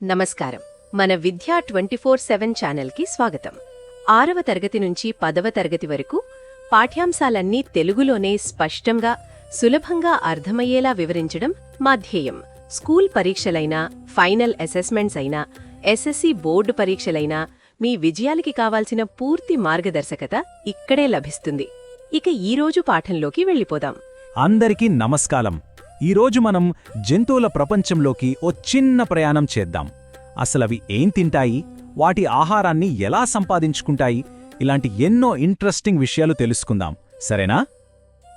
నమస్కారం. మన విద్యా 24/7 ఛానల్కి స్వాగతం. 6వ తరగతి నుంచి 10వ తరగతి వరకు పాఠ్యాంశాలన్నీ తెలుగులోనే స్పష్టంగా, సులభంగా అర్థమయ్యేలా వివరించడం మా ధ్యేయం. స్కూల్ పరీక్షలైనా, ఫైనల్ అసెస్మెంట్స్ అయినా, ఎస్ఎస్సి బోర్డు పరీక్షలైనా మీ విజయాలకి కావాల్సిన పూర్తి మార్గదర్శకత ఇక్కడే లభిస్తుంది. ఇక ఈరోజు పాఠంలోకి వెళ్ళిపోదాం. అందరికీ నమస్కారం. ఈరోజు మనం జంతువుల ప్రపంచంలోకి ఓ చిన్న ప్రయాణం చేద్దాం. అసలవి ఏం తింటాయి, వాటి ఆహారాన్ని ఎలా సంపాదించుకుంటాయి, ఇలాంటి ఎన్నో ఇంట్రెస్టింగ్ విషయాలు తెలుసుకుందాం. సరేనా?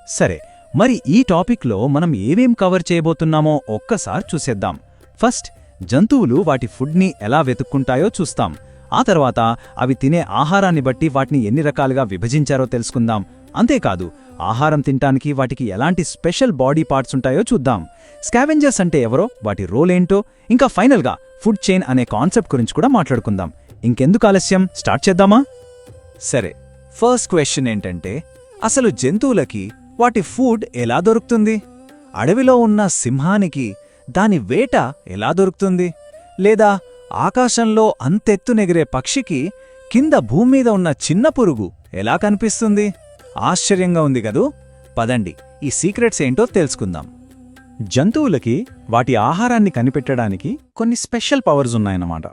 సరే, మరి ఈ టాపిక్లో మనం ఏమేం కవర్ చేయబోతున్నామో ఒక్కసారి చూసేద్దాం. ఫస్ట్, జంతువులు వాటి ఫుడ్ని ఎలా వెతుక్కుంటాయో చూస్తాం. ఆ తర్వాత అవి తినే ఆహారాన్ని బట్టి వాటిని ఎన్ని రకాలుగా విభజించారో తెలుసుకుందాం. అంతేకాదు, ఆహారం తినటానికి వాటికి ఎలాంటి స్పెషల్ బాడీ పార్ట్స్ ఉంటాయో చూద్దాం. స్కావెంజర్స్ అంటే ఎవరో, వాటి రోల్ ఏంటో, ఇంకా ఫైనల్గా ఫుడ్ చైన్ అనే కాన్సెప్ట్ గురించి కూడా మాట్లాడుకుందాం. ఇంకెందుకు ఆలస్యం, స్టార్ట్ చేద్దామా? సరే, ఫస్ట్ క్వశ్చన్ ఏంటంటే, అసలు జంతువులకి వాటి ఫుడ్ ఎలా దొరుకుతుంది? అడవిలో ఉన్న సింహానికి దాని వేట ఎలా దొరుకుతుంది? లేదా ఆకాశంలో అంతెత్తునెగిరే పక్షికి కింద భూమ్మీద ఉన్న చిన్న పురుగు ఎలా కనిపిస్తుంది? ఆశ్చర్యంగా ఉంది కదూ? పదండి, ఈ సీక్రెట్స్ ఏంటో తెలుసుకుందాం. జంతువులకి వాటి ఆహారాన్ని కనిపెట్టడానికి కొన్ని స్పెషల్ పవర్స్ ఉన్నాయన్నమాట.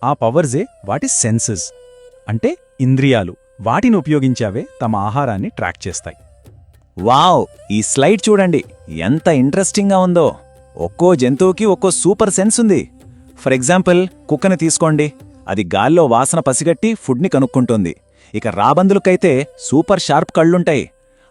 ఆ పవర్సే వాటి సెన్సెస్, అంటే ఇంద్రియాలు. వాటిని ఉపయోగించావే తమ ఆహారాన్ని ట్రాక్ చేస్తాయి. వావ్, ఈ స్లైడ్ చూడండి, ఎంత ఇంట్రెస్టింగ్గా ఉందో. ఒక్కో జంతువుకి ఒక్కో సూపర్ సెన్స్ ఉంది. ఫర్ ఎగ్జాంపుల్, కుక్కని తీసుకోండి. అది గాల్లో వాసన పసిగట్టి ఫుడ్ని కనుక్కుంటుంది. ఇక రాబందులకైతే సూపర్ షార్ప్ కళ్ళుంటాయి.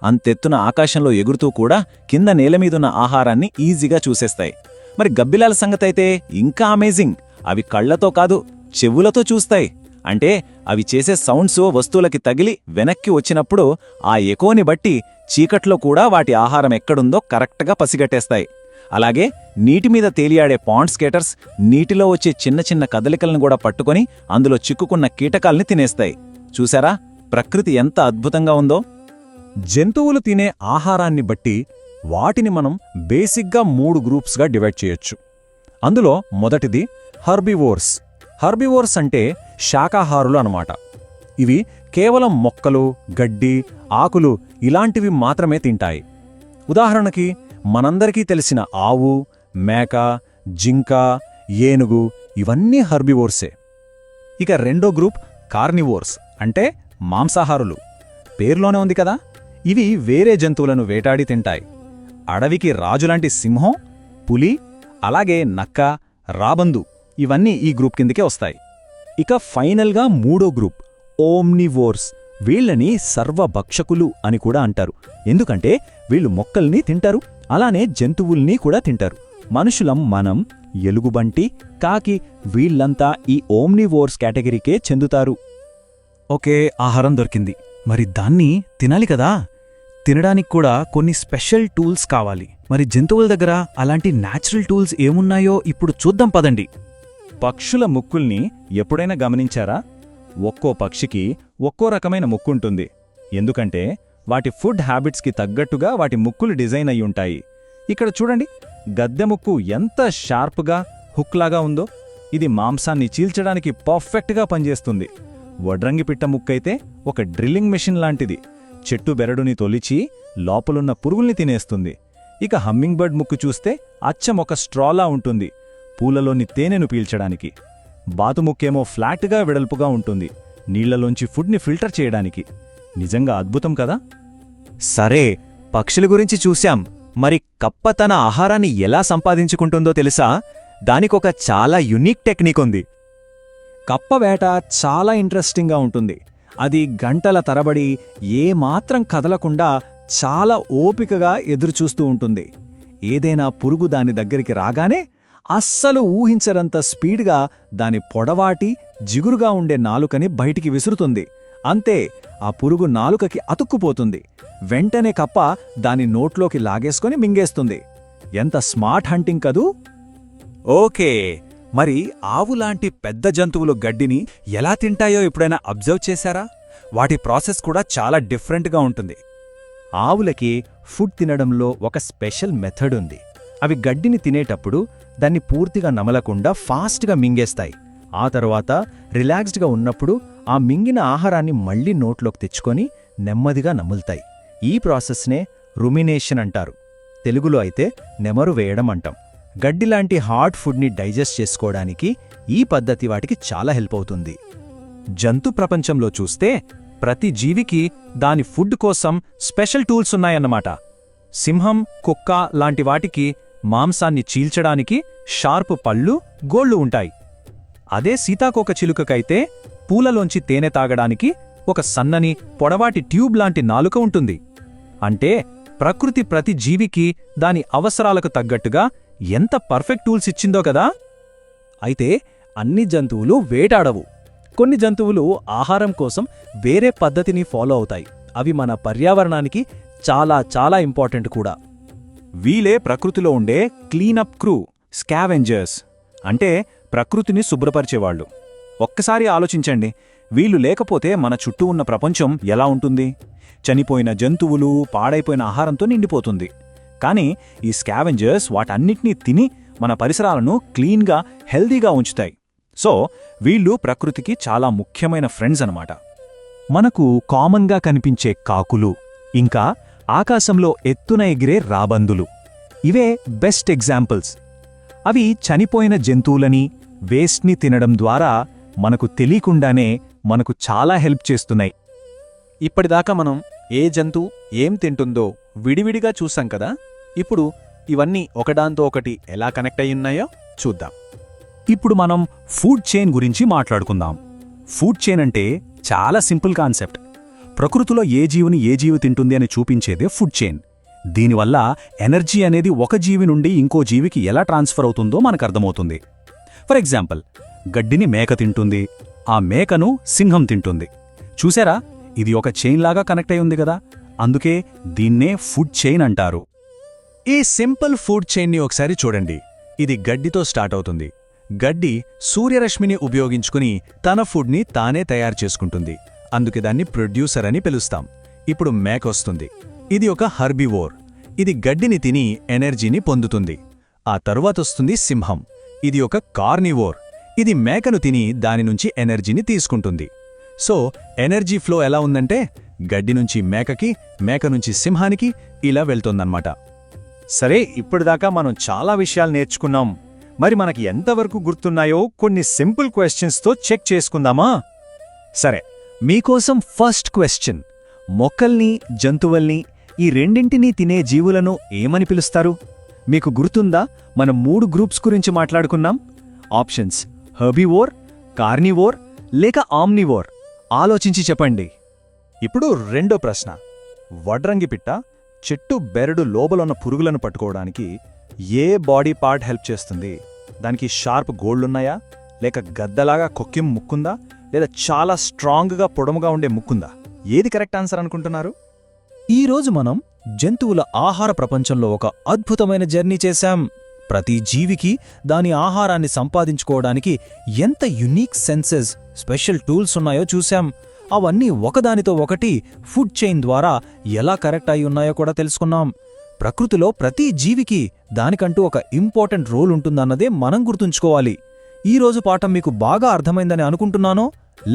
అంతెత్తున ఆకాశంలో ఎగురుతూ కూడా కింద నేలమీదున్న ఆహారాన్ని ఈజీగా చూసేస్తాయి. మరి గబ్బిలాల సంగతైతే ఇంకా అమేజింగ్. అవి కళ్లతో కాదు, చెవులతో చూస్తాయి. అంటే అవి చేసే సౌండ్స్ వస్తువులకి తగిలి వెనక్కి వచ్చినప్పుడు ఆ ఎకోని బట్టి చీకట్లో కూడా వాటి ఆహారం ఎక్కడుందో కరెక్ట్గా పసిగట్టేస్తాయి. అలాగే నీటిమీద తేలియాడే పాండ్ స్కేటర్స్ నీటిలో వచ్చే చిన్న చిన్న కదలికలను కూడా పట్టుకొని అందులో చిక్కుకున్న కీటకాల్ని తినేస్తాయి. చూసారా, ప్రకృతి ఎంత అద్భుతంగా ఉందో? జంతువులు తినే ఆహారాన్ని బట్టి వాటిని మనం బేసిక్గా 3 గ్రూప్స్గా డివైడ్ చేయొచ్చు. అందులో మొదటిది హర్బివోర్స్. హర్బివోర్స్ అంటే శాకాహారులు అన్నమాట. ఇవి కేవలం మొక్కలు, గడ్డి, ఆకులు ఇలాంటివి మాత్రమే తింటాయి. ఉదాహరణకి మనందరికీ తెలిసిన ఆవు, మేక, జింక, ఏనుగు ఇవన్నీ హర్బివోర్సే. ఇక రెండో గ్రూప్ కార్నివోర్స్, అంటే మాంసాహారులు. పేర్లోనే ఉంది కదా, ఇవి వేరే జంతువులను వేటాడి తింటాయి. అడవికి రాజులాంటి సింహం, పులి, అలాగే నక్క, రాబందు ఇవన్నీ ఈ గ్రూప్ కిందకే వస్తాయి. ఇక ఫైనల్గా మూడో గ్రూప్ ఓమ్నివోర్స్. వీళ్ళని సర్వభక్షకులు అని కూడా అంటారు. ఎందుకంటే వీళ్ళు మొక్కల్ని తింటారు, అలానే జంతువుల్ని కూడా తింటారు. మనుషులం మనం, ఎలుగుబంటి, కాకి వీళ్లంతా ఈ ఓమ్నివోర్స్ కేటగిరీకే చెందుతారు. ఓకే, ఆహారం దొరికింది. మరి దాన్ని తినాలి కదా. తినడానికి కూడా కొన్ని స్పెషల్ టూల్స్ కావాలి. మరి జంతువుల దగ్గర అలాంటి న్యాచురల్ టూల్స్ ఏమున్నాయో ఇప్పుడు చూద్దాం పదండి. పక్షుల ముక్కుల్ని ఎప్పుడైనా గమనించారా? ఒక్కో పక్షికి ఒక్కో రకమైన ముక్కుంటుంది. ఎందుకంటే వాటి ఫుడ్ హ్యాబిట్స్కి తగ్గట్టుగా వాటి ముక్కులు డిజైన్ అయ్యుంటాయి. ఇక్కడ చూడండి, గద్దె ముక్కు ఎంత షార్ప్గా, హుక్లాగా ఉందో. ఇది మాంసాన్ని చీల్చడానికి పర్ఫెక్ట్గా పనిచేస్తుంది. వడ్రంగి పిట్ట ముక్కైతే ఒక డ్రిల్లింగ్ మెషిన్ లాంటిది. చెట్టు బెరడుని తొలిచి లోపలున్న పురుగుల్ని తినేస్తుంది. ఇక హమ్మింగ్ బర్డ్ ముక్కు చూస్తే అచ్చం ఒక స్ట్రాలా ఉంటుంది, పూలలోని తేనెను పీల్చడానికి. బాతుముక్కేమో ఫ్లాట్గా వెడల్పుగా ఉంటుంది, నీళ్లలోంచి ఫుడ్ని ఫిల్టర్ చేయడానికి. నిజంగా అద్భుతం కదా. సరే, పక్షుల గురించి చూశాం. మరి కప్ప తన ఆహారాన్ని ఎలా సంపాదించుకుంటుందో తెలుసా? దానికొక చాలా యునిక్ టెక్నిక్ ఉంది. కప్ప వేట చాలా ఇంట్రెస్టింగ్గా ఉంటుంది. అది గంటల తరబడి ఏమాత్రం కదలకుండా చాలా ఓపికగా ఎదురుచూస్తూ ఉంటుంది. ఏదైనా పురుగు దాని దగ్గరికి రాగానే అస్సలు ఊహించరంత స్పీడ్గా దాని పొడవాటి, జిగురుగా ఉండే నాలుకని బయటికి విసురుతుంది. అంతే, ఆ పురుగు నాలుకకి అతుక్కుపోతుంది. వెంటనే కప్ప దాని నోట్లోకి లాగేసుకొని మింగేస్తుంది. ఎంత స్మార్ట్ హంటింగ్ కదూ. ఓకే, మరి ఆవులాంటి పెద్ద జంతువులు గడ్డిని ఎలా తింటాయో ఎప్పుడైనా అబ్జర్వ్ చేశారా? వాటి ప్రాసెస్ కూడా చాలా డిఫరెంట్గా ఉంటుంది. ఆవులకి ఫుడ్ తినడంలో ఒక స్పెషల్ మెథడ్ ఉంది. అవి గడ్డిని తినేటప్పుడు దాన్ని పూర్తిగా నమలకుండా ఫాస్ట్గా మింగేస్తాయి. ఆ తర్వాత రిలాక్స్డ్గా ఉన్నప్పుడు ఆ మింగిన ఆహారాన్ని మళ్లీ నోట్లోకి తెచ్చుకొని నెమ్మదిగా నములుతాయి. ఈ ప్రాసెస్నే రుమినేషన్ అంటారు. తెలుగులో అయితే నెమరు వేయడం అంటాం. గడ్డిలాంటి హార్డ్ ఫుడ్ని డైజెస్ట్ చేసుకోవడానికి ఈ పద్ధతి వాటికి చాలా హెల్ప్ అవుతుంది. జంతు ప్రపంచంలో చూస్తే ప్రతి జీవికి దాని ఫుడ్ కోసం స్పెషల్ టూల్స్ ఉన్నాయన్నమాట. సింహం, కుక్క లాంటి వాటికి మాంసాన్ని చీల్చడానికి షార్ప్ పళ్ళు, గోళ్లు ఉంటాయి. అదే సీతాకోక చిలుకకైతే పూలలోంచి తేనె తాగడానికి ఒక సన్నని, పొడవాటి ట్యూబ్ లాంటి నాలుక ఉంటుంది. అంటే ప్రకృతి ప్రతి జీవికి దాని అవసరాలకు తగ్గట్టుగా ఎంత పర్ఫెక్ట్ టూల్స్ ఇచ్చిందో కదా. అయితే అన్ని జంతువులు వేటాడవు. కొన్ని జంతువులు ఆహారం కోసం వేరే పద్ధతిని ఫాలో అవుతాయి. అవి మన పర్యావరణానికి చాలా చాలా ఇంపార్టెంట్ కూడా. వీలే ప్రకృతిలో ఉండే క్లీనప్ క్రూ, స్కావెంజర్స్. అంటే ప్రకృతిని శుభ్రపరిచేవాళ్లు. ఒక్కసారి ఆలోచించండి, వీళ్ళు లేకపోతే మన చుట్టూ ఉన్న ప్రపంచం ఎలా ఉంటుంది? చనిపోయిన జంతువులు, పాడైపోయిన ఆహారంతో నిండిపోతుంది. కానీ ఈ స్కావెంజర్స్ వాటన్నిటినీ తిని మన పరిసరాలను క్లీన్గా, హెల్దీగా ఉంచుతాయి. సో వీళ్ళు ప్రకృతికి చాలా ముఖ్యమైన ఫ్రెండ్స్ అన్నమాట. మనకు కామన్గా కనిపించే కాకులు, ఇంకా ఆకాశంలో ఎత్తున ఎగిరే రాబందులు, ఇవే బెస్ట్ ఎగ్జాంపుల్స్. అవి చనిపోయిన జంతువులని, వేస్ట్ని తినడం ద్వారా మనకు తెలియకుండానే మనకు చాలా హెల్ప్ చేస్తున్నాయి. ఇప్పటిదాకా మనం ఏ జంతువు ఏం తింటుందో విడివిడిగా చూసాం కదా. ఇప్పుడు ఇవన్నీ ఒకదాంతో ఒకటి ఎలా కనెక్ట్ అయ్యున్నాయో చూద్దాం. ఇప్పుడు మనం ఫుడ్ చైన్ గురించి మాట్లాడుకుందాం. ఫుడ్ చైన్ అంటే చాలా సింపుల్ కాన్సెప్ట్. ప్రకృతిలో ఏ జీవి తింటుంది అని చూపించేదే ఫుడ్ చైన్. దీనివల్ల ఎనర్జీ అనేది ఒక జీవి నుండి ఇంకో జీవికి ఎలా ట్రాన్స్ఫర్ అవుతుందో మనకర్థమవుతుంది. ఫర్ ఎగ్జాంపుల్, గడ్డిని మేక తింటుంది, ఆ మేకను సింహం తింటుంది. చూసారా, ఇది ఒక చైన్ లాగా కనెక్ట్ అయి ఉంది కదా. అందుకే దీన్నే ఫుడ్ చైన్ అంటారు. ఈ సింపుల్ ఫుడ్ చైన్ని ఒకసారి చూడండి. ఇది గడ్డితో స్టార్ట్ అవుతుంది. గడ్డి సూర్యరశ్మిని ఉపయోగించుకుని తన ఫుడ్ని తానే తయారు చేసుకుంటుంది. అందుకే దాన్ని ప్రొడ్యూసర్ అని పిలుస్తాం. ఇప్పుడు మేక వస్తుంది. ఇది ఒక హర్బివోర్. ఇది గడ్డిని తిని ఎనర్జీని పొందుతుంది. ఆ తరువాతొస్తుంది సింహం. ఇది ఒక కార్నివోర్. ఇది మేకను తిని దాని నుంచి ఎనర్జీని తీసుకుంటుంది. సో ఎనర్జీ ఫ్లో ఎలా ఉందంటే గడ్డి నుంచి మేకకి, మేక నుంచి సింహానికి ఇలా వెళ్తోందన్నమాట. సరే, ఇప్పటిదాకా మనం చాలా విషయాలు నేర్చుకున్నాం. మరి మనకి ఎంతవరకు గుర్తున్నాయో కొన్ని సింపుల్ క్వశ్చన్స్తో చెక్ చేసుకుందామా? సరే, మీకోసం ఫస్ట్ క్వశ్చన్. మొక్కల్ని, జంతువుల్ని, ఈ రెండింటినీ తినే జీవులను ఏమని పిలుస్తారు? మీకు గుర్తుందా? మనం 3 గ్రూప్స్ గురించి మాట్లాడుకున్నాం. ఆప్షన్స్ హెర్బివోర్, కార్నివోర్ లేక ఆమ్నివోర్. ఆలోచించి చెప్పండి. ఇప్పుడు రెండో ప్రశ్న. వడ్రంగి పిట్ట చెట్టు బెరడు లోపలున్న పురుగులను పట్టుకోవడానికి ఏ బాడీ పార్ట్ హెల్ప్ చేస్తుంది? దానికి షార్ప్ గోళ్లున్నాయా, లేక గద్దలాగా కొక్కిం ముక్కుందా, లేదా చాలా స్ట్రాంగ్గా పొడముగా ఉండే ముక్కుందా? ఏది కరెక్ట్ ఆన్సర్ అనుకుంటున్నారు? ఈరోజు మనం జంతువుల ఆహార ప్రపంచంలో ఒక అద్భుతమైన జర్నీ చేశాం. ప్రతి జీవికి దాని ఆహారాన్ని సంపాదించుకోవడానికి ఎంత యునీక్ సెన్సెస్, స్పెషల్ టూల్స్ ఉన్నాయో చూశాం. అవన్నీ ఒకదానితో ఒకటి ఫుడ్ చైన్ ద్వారా ఎలా కరెక్ట్ అయి ఉన్నాయో కూడా తెలుసుకున్నాం. ప్రకృతిలో ప్రతి జీవికి దానికంటూ ఒక ఇంపార్టెంట్ రోల్ ఉంటుందన్నదే మనం గుర్తుంచుకోవాలి. ఈరోజు పాఠం మీకు బాగా అర్థమైందని అనుకుంటున్నాను.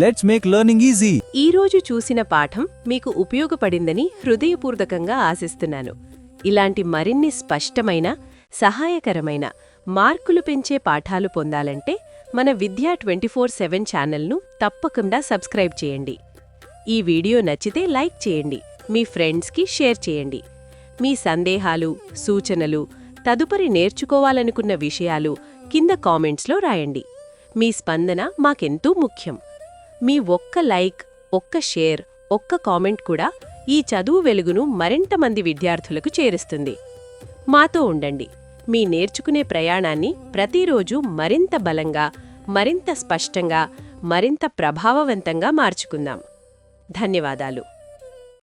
Let's make learning easy. ఈరోజు చూసిన పాఠం మీకు ఉపయోగపడిందని హృదయపూర్వకంగా ఆశిస్తున్నాను. ఇలాంటి మరిన్ని స్పష్టమైన, సహాయకరమైన, మార్కులు పెంచే పాఠాలు పొందాలంటే మన విద్యా 24/7 ఛానల్ను తప్పకుండా సబ్స్క్రైబ్ చేయండి. ఈ వీడియో నచ్చితే లైక్ చేయండి, మీ ఫ్రెండ్స్కి షేర్ చేయండి. మీ సందేహాలు, సూచనలు, తదుపరి నేర్చుకోవాలనుకున్న విషయాలు కింద కామెంట్స్లో రాయండి. మీ స్పందన మాకెంతో ముఖ్యం. మీ ఒక్క లైక్, ఒక్క షేర్, ఒక్క కామెంట్ కూడా ఈ చదువు వెలుగును మరింత మంది విద్యార్థులకు చేరుస్తుంది. మాతో ఉండండి. మీ నేర్చుకునే ప్రయాణాన్ని ప్రతిరోజు మరింత బలంగా, మరింత స్పష్టంగా, మరింత ప్రభావవంతంగా మార్చుకుందాం. ధన్యవాదాలు.